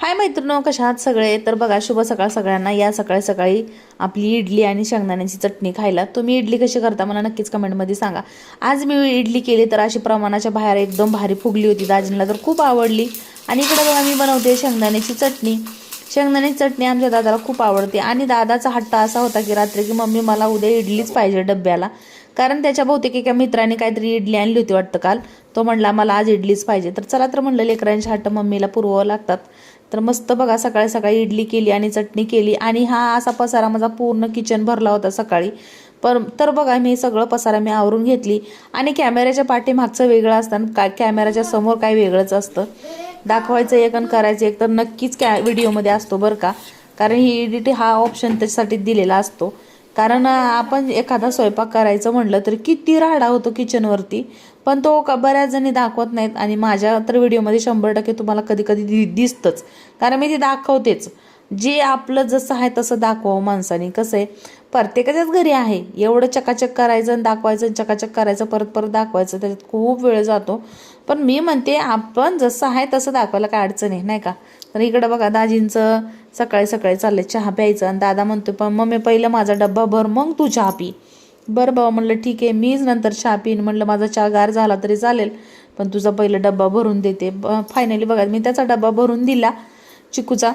हाय मैत्रिणी, कशा आहात सगळे? तर बघा, शुभ सकाळ सगळ्यांना. या सकाळी सकाळी आपली इडली आणि शेंगदाण्याची चटणी खायला. तुम्ही इडली कशी करता मला नक्कीच कमेंटमध्ये सांगा. आज मी इडली केली तर अशी प्रमाणाच्या बाहेर एकदम भारी फुगली होती. दाजींना तर खूप आवडली. आणि इकडे बघा मी बनवते शेंगदाण्याची चटणी. शेंगदाण्याची चटणी आमच्या दादाला खूप आवडते आणि दादाचा हट्ट असा होता की रात्री की मम्मी मला उद्या इडलीच पाहिजे डब्याला. कारण त्याच्या बहुतेक एका मित्राने काहीतरी इडली आणली होती वाटतं काल. तो म्हणला मला आज इडलीच पाहिजे. तर चला तर म्हणलं, लेकरांचे हट्ट मम्मीला पुरवावं लागतात. तर मस्त बघा सकाळी सकाळी इडली केली आणि चटणी केली आणि हा असा पसारा माझा पूर्ण किचन भरला होता सकाळी. तर बघा मी सगळं पसारा मी आवरून घेतली. आणि कॅमेऱ्याच्या पाठीमागचं वेगळं असतं, काय कॅमेऱ्याच्या समोर काय वेगळंच असतं. दाखवायचं एक आणि करायचं एक तर नक्कीच व्हिडिओमध्ये असतो बरं का. कारण ही एडिट हा ऑप्शन त्याच्यासाठी दिलेला असतो. कारण आपण एखादा स्वयंपाक करायचं म्हटलं तर किती राडा होतो किचनवरती, पण तो बऱ्याच जणी दाखवत नाहीत. आणि माझ्या तर व्हिडिओमध्ये 100% तुम्हाला कधी कधी दिसतंच, कारण मी ती दाखवतेच. जे आपलं जसं आहे तसं दाखवावं माणसाने. कसं आहे, प्रत्येकाच्याच घरी आहे एवढं चकाचक करायचं आणि दाखवायचं, चकाचक करायचं परत परत दाखवायचं, त्याच्यात खूप वेळ जातो. पण मी म्हणते आपण जसं आहे तसं दाखवायला काय अडचण आहे, नाही का. तर इकडं बघा दाजींचं सकाळी सकाळी चाललंय चहा प्यायचं. आणि दादा म्हणतो पण मम्मी पहिलं माझा डब्बा भर मग तू चहा पी. बरं बाबा म्हणलं ठीक आहे, मीच नंतर चहा पिन. म्हणलं माझा चहा गार झाला तरी चालेल, पण तुझा पहिलं डब्बा भरून देते. फायनली बघा मी त्याचा डब्बा भरून दिला चिकूचा.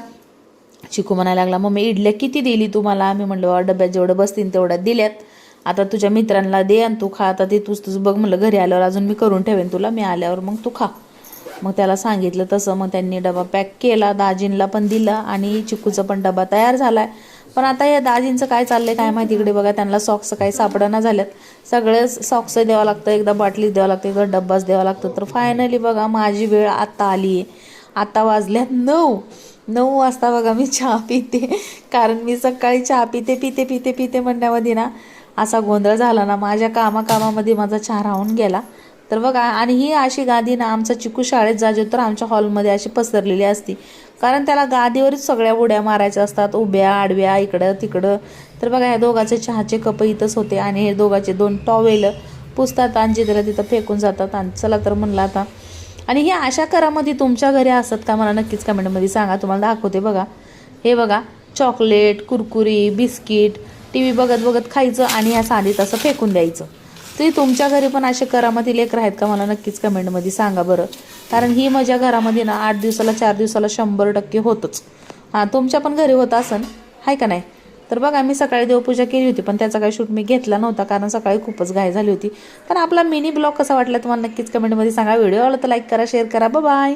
चिकू म्हणायला लागला मम्मी इडल्या किती दिली तुम्हाला? मी म्हणलं डब्यात जेवढं बसतील तेवढ्या दिल्यात, आता तुझ्या मित्रांना दे आणि तू खा. आता ते तुझं बघ म्हणलं, घरी आल्यावर अजून मी करून ठेवेन तुला, मी आल्यावर मग तू खा. मग त्याला सांगितलं तसं. मग त्यांनी डबा पॅक केला, दाजींला पण दिला आणि चिकूचा पण डबा तयार झाला आहे. पण आता या दाजींचं काय चाललंय काय माहिती. इकडे बघा त्यांना सॉक्स काही सापडना झाल्यात. सगळे सॉक्स द्यावं लागतं, एकदा बाटलीच द्यावं लागतं, एकदा डब्बाच द्यावा लागतं. तर फायनली बघा माझी वेळ आता आली आहे. आता वाजल्यात 9 वाजता बघा मी चहा पिते. कारण मी सकाळी चहा पिते पिते पिते पिते म्हणण्यामध्ये ना असा गोंधळ झाला ना, माझ्या कामामध्ये माझा चहा राहून गेला. तर बघा, आणि ही अशी गादी ना आमचा चिकू शाळेत जाजो तर आमच्या हॉलमध्ये अशी पसरलेली असती. कारण त्याला गादीवरच सगळ्या उड्या मारायच्या असतात, उभ्या आडव्या इकडं तिकडं. तर बघा, ह्या दोघाचे चहाचे कप इथंच होते आणि हे दोघाचे 2 टॉवेल पुसतात आणि जिथलं तिथं फेकून जातात. आणि चला तर म्हणलं आता. आणि ही अशा करामध्ये तुमच्या घरी असतात का मला नक्कीच कमेंटमध्ये सांगा. तुम्हाला दाखवते बघा. हे बघा, चॉकलेट, कुरकुरी, बिस्किट, टी व्ही बघत बघत खायचं आणि ह्या साधी तसं फेकून द्यायचं. ते तुमच्या घरी पण असे करामती लेकरं आहेत का मला नक्कीच कमेंटमध्ये सांगा बरं. कारण ही माझ्या घरामध्ये ना 8 दिवसाला 4 दिवसाला 100% होतच. हां, तुमच्या पण घरी होत असन, आहे का नाही. तर बघा मी सकाळी देवपूजा केली होती, पण त्याचा काही शूट मी घेतला नव्हता कारण सकाळी खूपच घाई झाली होती. तर आपला मिनी ब्लॉग कसा वाटला तुम्हाला नक्कीच कमेंटमध्ये सांगा. व्हिडिओ आवडला तर लाईक करा, शेअर करा. बाय.